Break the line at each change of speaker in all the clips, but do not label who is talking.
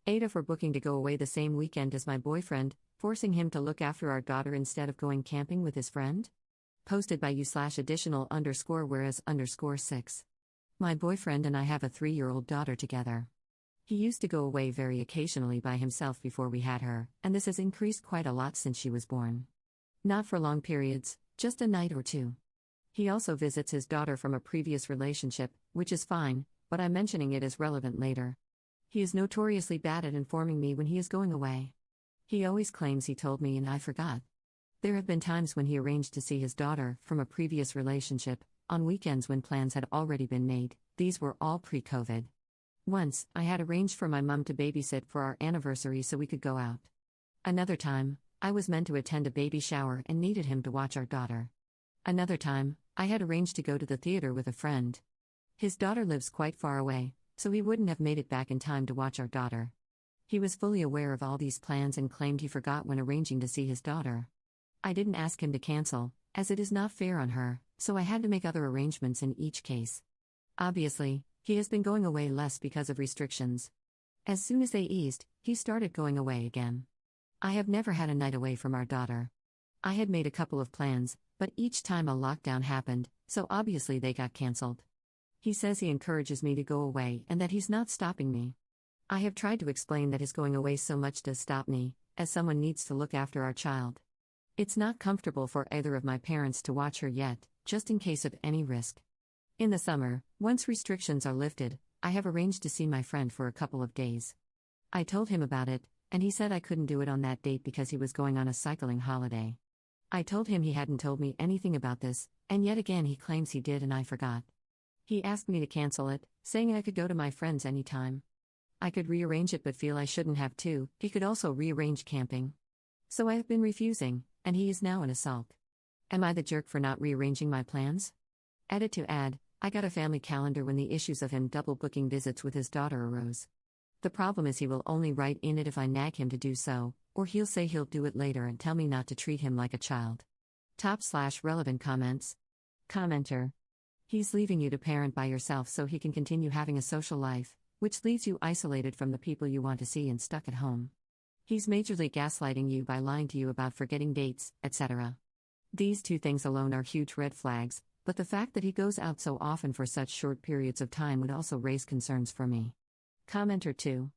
AITAH for booking to go away the same weekend as my boyfriend, forcing him to look after our daughter instead of going camping with his friend? Posted by you/additional_whereas_6. My boyfriend and I have a 3-year-old daughter together. He used to go away very occasionally by himself before we had her, and this has increased quite a lot since she was born. Not for long periods, just a night or two. He also visits his daughter from a previous relationship, which is fine, but I'm mentioning it as relevant later. He is notoriously bad at informing me when he is going away. He always claims he told me and I forgot. There have been times when he arranged to see his daughter, from a previous relationship, on weekends when plans had already been made. These were all pre-COVID. Once, I had arranged for my mum to babysit for our anniversary so we could go out. Another time, I was meant to attend a baby shower and needed him to watch our daughter. Another time, I had arranged to go to the theater with a friend. His daughter lives quite far away, so he wouldn't have made it back in time to watch our daughter. He was fully aware of all these plans and claimed he forgot when arranging to see his daughter. I didn't ask him to cancel, as it is not fair on her, so I had to make other arrangements in each case. Obviously, he has been going away less because of restrictions. As soon as they eased, he started going away again. I have never had a night away from our daughter. I had made a couple of plans, but each time a lockdown happened, so obviously they got cancelled. He says he encourages me to go away and that he's not stopping me. I have tried to explain that his going away so much does stop me, as someone needs to look after our child. It's not comfortable for either of my parents to watch her yet, just in case of any risk. In the summer, once restrictions are lifted, I have arranged to see my friend for a couple of days. I told him about it, and he said I couldn't do it on that date because he was going on a cycling holiday. I told him he hadn't told me anything about this, and yet again he claims he did and I forgot. He asked me to cancel it, saying I could go to my friend's anytime. I could rearrange it but feel I shouldn't have to. He could also rearrange camping. So I have been refusing, and he is now in a sulk. Am I the jerk for not rearranging my plans? Edit to add, I got a family calendar when the issues of him double booking visits with his daughter arose. The problem is he will only write in it if I nag him to do so, or he'll say he'll do it later and tell me not to treat him like a child. Top/relevant comments. Commenter. He's leaving you to parent by yourself so he can continue having a social life, which leaves you isolated from the people you want to see and stuck at home. He's majorly gaslighting you by lying to you about forgetting dates, etc. These two things alone are huge red flags, but the fact that he goes out so often for such short periods of time would also raise concerns for me. Commenter 2.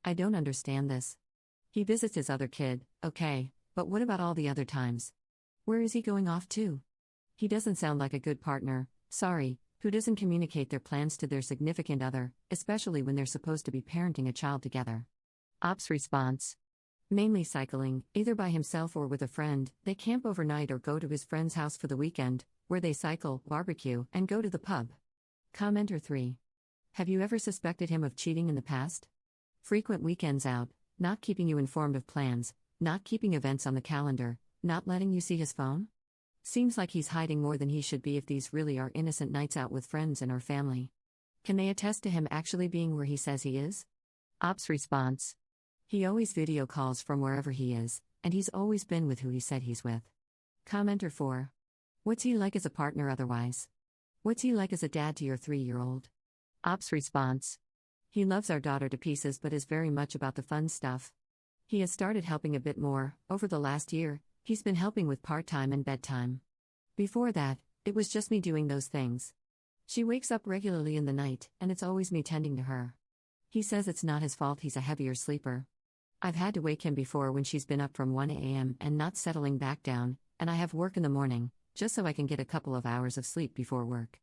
I don't understand this. He visits his other kid, okay, but what about all the other times? Where is he going off to? He doesn't sound like a good partner, sorry, who doesn't communicate their plans to their significant other, especially when they're supposed to be parenting a child together. Ops response. Mainly cycling, either by himself or with a friend. They camp overnight or go to his friend's house for the weekend, where they cycle, barbecue, and go to the pub. Commenter 3. Have you ever suspected him of cheating in the past? Frequent weekends out, not keeping you informed of plans, not keeping events on the calendar, not letting you see his phone? Seems like he's hiding more than he should be if these really are innocent nights out with friends and our family. Can they attest to him actually being where he says he is? Ops response. He always video calls from wherever he is, and he's always been with who he said he's with. Commenter 4. What's he like as a partner otherwise? What's he like as a dad to your 3-year-old? Ops response. He loves our daughter to pieces but is very much about the fun stuff. He has started helping a bit more. Over the last year, he's been helping with part-time and bedtime. Before that, it was just me doing those things. She wakes up regularly in the night, and it's always me tending to her. He says it's not his fault he's a heavier sleeper. I've had to wake him before when she's been up from 1 a.m. and not settling back down, and I have work in the morning, just so I can get a couple of hours of sleep before work.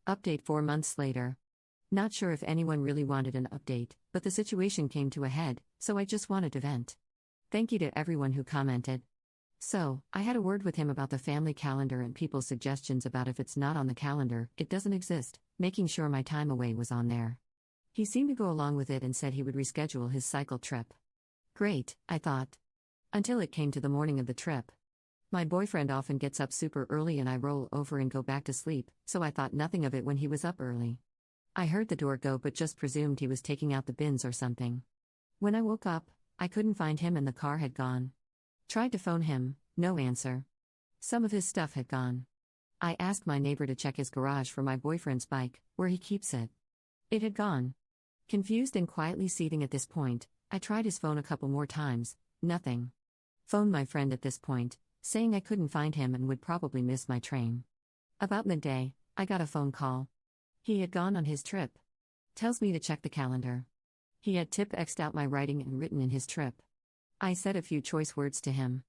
Update 4 months later. Not sure if anyone really wanted an update, but the situation came to a head, so I just wanted to vent. Thank you to everyone who commented. So, I had a word with him about the family calendar and people's suggestions about if it's not on the calendar, it doesn't exist, making sure my time away was on there. He seemed to go along with it and said he would reschedule his cycle trip. Great, I thought. Until it came to the morning of the trip. My boyfriend often gets up super early and I roll over and go back to sleep, so I thought nothing of it when he was up early. I heard the door go but just presumed he was taking out the bins or something. When I woke up, I couldn't find him and the car had gone. Tried to phone him, no answer. Some of his stuff had gone. I asked my neighbor to check his garage for my boyfriend's bike, where he keeps it. It had gone. Confused and quietly seething at this point, I tried his phone a couple more times, nothing. Phoned my friend at this point, saying I couldn't find him and would probably miss my train. About midday, I got a phone call. He had gone on his trip. Tells me to check the calendar. He had X'd out my writing and written in his trip. I said a few choice words to him.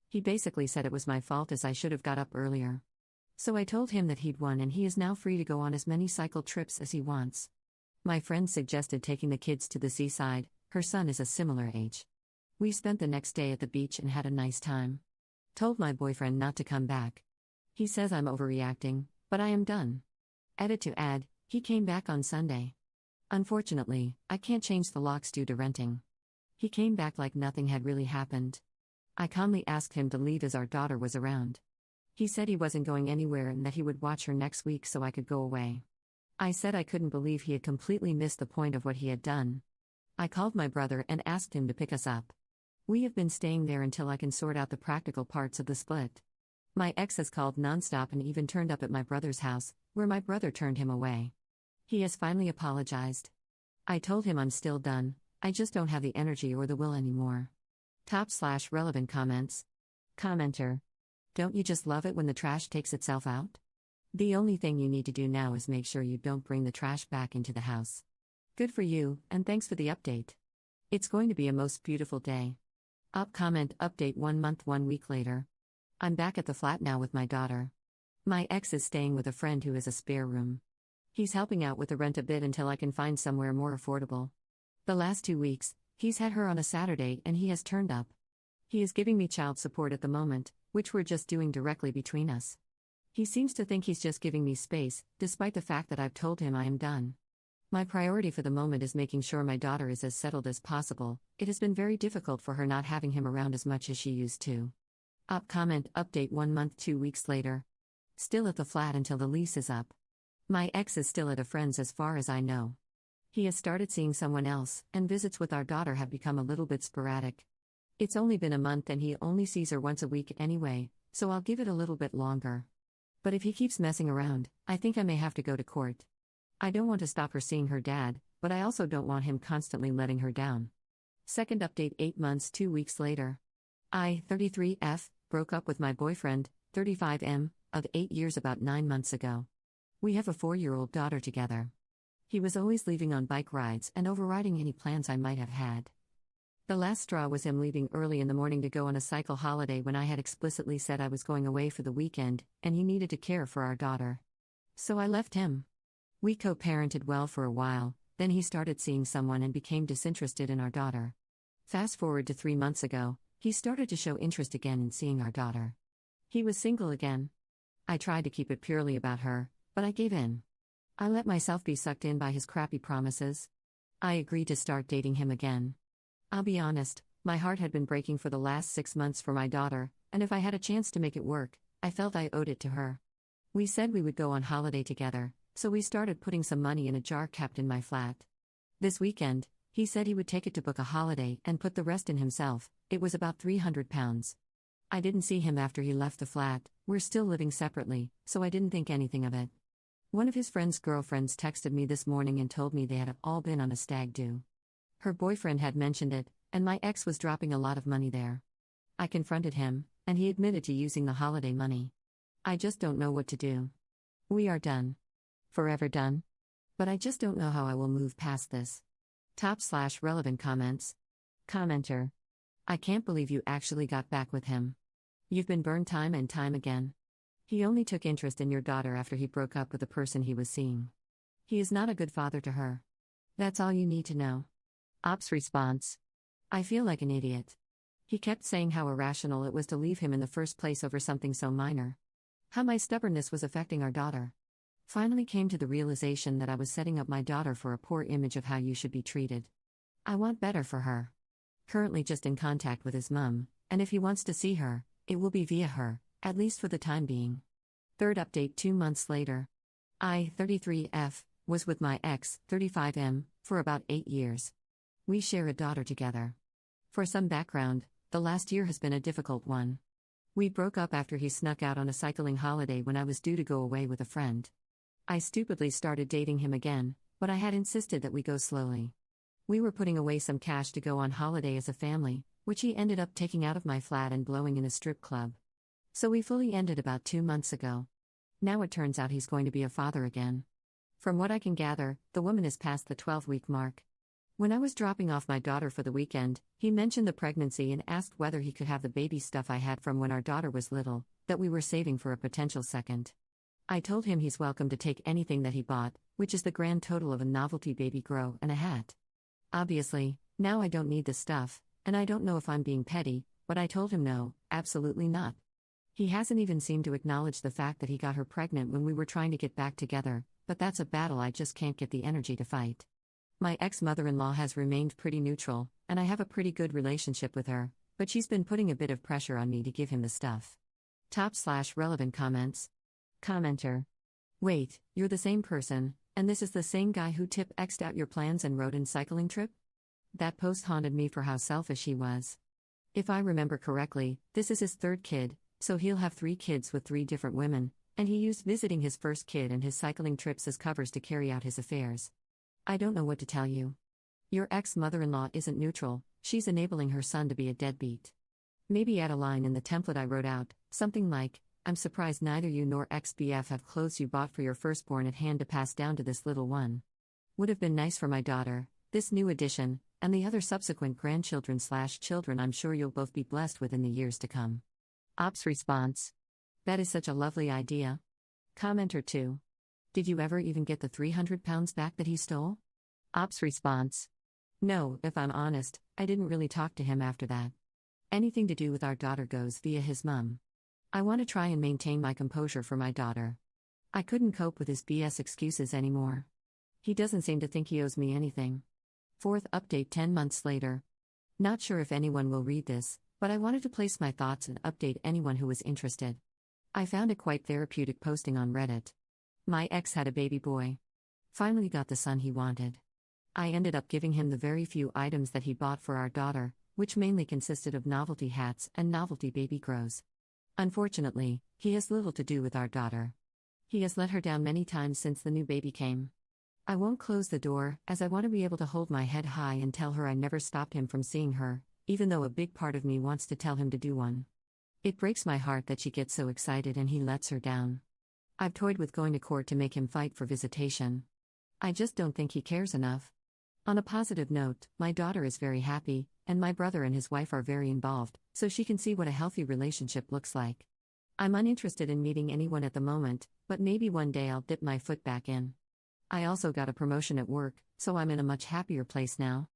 He basically said it was my fault as I should have got up earlier. So I told him that he'd won and he is now free to go on as many cycle trips as he wants. My friend suggested taking the kids to the seaside, her son is a similar age. We spent the next day at the beach and had a nice time. Told my boyfriend not to come back. He says I'm overreacting, but I am done. Edit to add, he came back on Sunday. Unfortunately, I can't change the locks due to renting. He came back like nothing had really happened. I calmly asked him to leave as our daughter was around. He said he wasn't going anywhere and that he would watch her next week so I could go away. I said I couldn't believe he had completely missed the point of what he had done. I called my brother and asked him to pick us up. We have been staying there until I can sort out the practical parts of the split. My ex has called nonstop and even turned up at my brother's house, where my brother turned him away. He has finally apologized. I told him I'm still done, I just don't have the energy or the will anymore. Top/relevant comments. Commenter. Don't you just love it when the trash takes itself out? The only thing you need to do now is make sure you don't bring the trash back into the house. Good for you, and thanks for the update. It's going to be a most beautiful day. Up comment update 1 month 1 week later. I'm back at the flat now with my daughter. My ex is staying with a friend who has a spare room. He's helping out with the rent a bit until I can find somewhere more affordable. The last 2 weeks, he's had her on a Saturday and he has turned up. He is giving me child support at the moment, which we're just doing directly between us. He seems to think he's just giving me space, despite the fact that I've told him I am done. My priority for the moment is making sure my daughter is as settled as possible. It has been very difficult for her not having him around as much as she used to. Up comment update 1 month 2 weeks later. Still at the flat until the lease is up. My ex is still at a friend's as far as I know. He has started seeing someone else, and visits with our daughter have become a little bit sporadic. It's only been a month and he only sees her once a week anyway, so I'll give it a little bit longer. But if he keeps messing around, I think I may have to go to court. I don't want to stop her seeing her dad, but I also don't want him constantly letting her down. Second update 8 months 2 weeks later. I, 33F, broke up with my boyfriend, 35M, of 8 years about 9 months ago. We have a 4-year-old daughter together. He was always leaving on bike rides and overriding any plans I might have had. The last straw was him leaving early in the morning to go on a cycle holiday when I had explicitly said I was going away for the weekend, and he needed to care for our daughter. So I left him. We co-parented well for a while, then he started seeing someone and became disinterested in our daughter. Fast forward to 3 months ago, he started to show interest again in seeing our daughter. He was single again. I tried to keep it purely about her, but I gave in. I let myself be sucked in by his crappy promises. I agreed to start dating him again. I'll be honest, my heart had been breaking for the last 6 months for my daughter, and if I had a chance to make it work, I felt I owed it to her. We said we would go on holiday together, so we started putting some money in a jar kept in my flat. This weekend, he said he would take it to book a holiday and put the rest in himself. It was about £300. I didn't see him after he left the flat. We're still living separately, so I didn't think anything of it. One of his friend's girlfriends texted me this morning and told me they had all been on a stag do. Her boyfriend had mentioned it, and my ex was dropping a lot of money there. I confronted him, and he admitted to using the holiday money. I just don't know what to do. We are done. Forever done. But I just don't know how I will move past this. Top/relevant comments. Commenter. I can't believe you actually got back with him. You've been burned time and time again. He only took interest in your daughter after he broke up with the person he was seeing. He is not a good father to her. That's all you need to know. Op's response. I feel like an idiot. He kept saying how irrational it was to leave him in the first place over something so minor. How my stubbornness was affecting our daughter. Finally came to the realization that I was setting up my daughter for a poor image of how you should be treated. I want better for her. Currently just in contact with his mum, and if he wants to see her, it will be via her, at least for the time being. Third update 2 months later. I, 33F, was with my ex, 35M, for about 8 years. We share a daughter together. For some background, the last year has been a difficult one. We broke up after he snuck out on a cycling holiday when I was due to go away with a friend. I stupidly started dating him again, but I had insisted that we go slowly. We were putting away some cash to go on holiday as a family, which he ended up taking out of my flat and blowing in a strip club. So we fully ended about 2 months ago. Now it turns out he's going to be a father again. From what I can gather, the woman is past the 12-week mark. When I was dropping off my daughter for the weekend, he mentioned the pregnancy and asked whether he could have the baby stuff I had from when our daughter was little, that we were saving for a potential second. I told him he's welcome to take anything that he bought, which is the grand total of a novelty baby grow and a hat. Obviously, now I don't need the stuff, and I don't know if I'm being petty, but I told him no, absolutely not. He hasn't even seemed to acknowledge the fact that he got her pregnant when we were trying to get back together, but that's a battle I just can't get the energy to fight. My ex-mother-in-law has remained pretty neutral, and I have a pretty good relationship with her, but she's been putting a bit of pressure on me to give him the stuff. Top/relevant comments. Commenter. Wait, you're the same person, and this is the same guy who X'd out your plans and wrote in cycling trip? That post haunted me for how selfish he was. If I remember correctly, this is his third kid, so he'll have 3 kids with 3 different women, and he used visiting his first kid and his cycling trips as covers to carry out his affairs. I don't know what to tell you. Your ex-mother-in-law isn't neutral, she's enabling her son to be a deadbeat. Maybe add a line in the template I wrote out, something like, I'm surprised neither you nor ex-BF have clothes you bought for your firstborn at hand to pass down to this little one. Would have been nice for my daughter, this new addition, and the other subsequent grandchildren/children I'm sure you'll both be blessed with in the years to come. Ops response. That is such a lovely idea. Commenter 2. Did you ever even get the 300 pounds back that he stole? Ops response. No, if I'm honest, I didn't really talk to him after that. Anything to do with our daughter goes via his mum. I want to try and maintain my composure for my daughter. I couldn't cope with his BS excuses anymore. He doesn't seem to think he owes me anything. 4th update 10 months later. Not sure if anyone will read this, but I wanted to place my thoughts and update anyone who was interested. I found it quite therapeutic posting on Reddit. My ex had a baby boy. Finally got the son he wanted. I ended up giving him the very few items that he bought for our daughter, which mainly consisted of novelty hats and novelty baby grows. Unfortunately, he has little to do with our daughter. He has let her down many times since the new baby came. I won't close the door, as I want to be able to hold my head high and tell her I never stopped him from seeing her, even though a big part of me wants to tell him to do one. It breaks my heart that she gets so excited and he lets her down. I've toyed with going to court to make him fight for visitation. I just don't think he cares enough. On a positive note, my daughter is very happy, and my brother and his wife are very involved, so she can see what a healthy relationship looks like. I'm uninterested in meeting anyone at the moment, but maybe one day I'll dip my foot back in. I also got a promotion at work, so I'm in a much happier place now.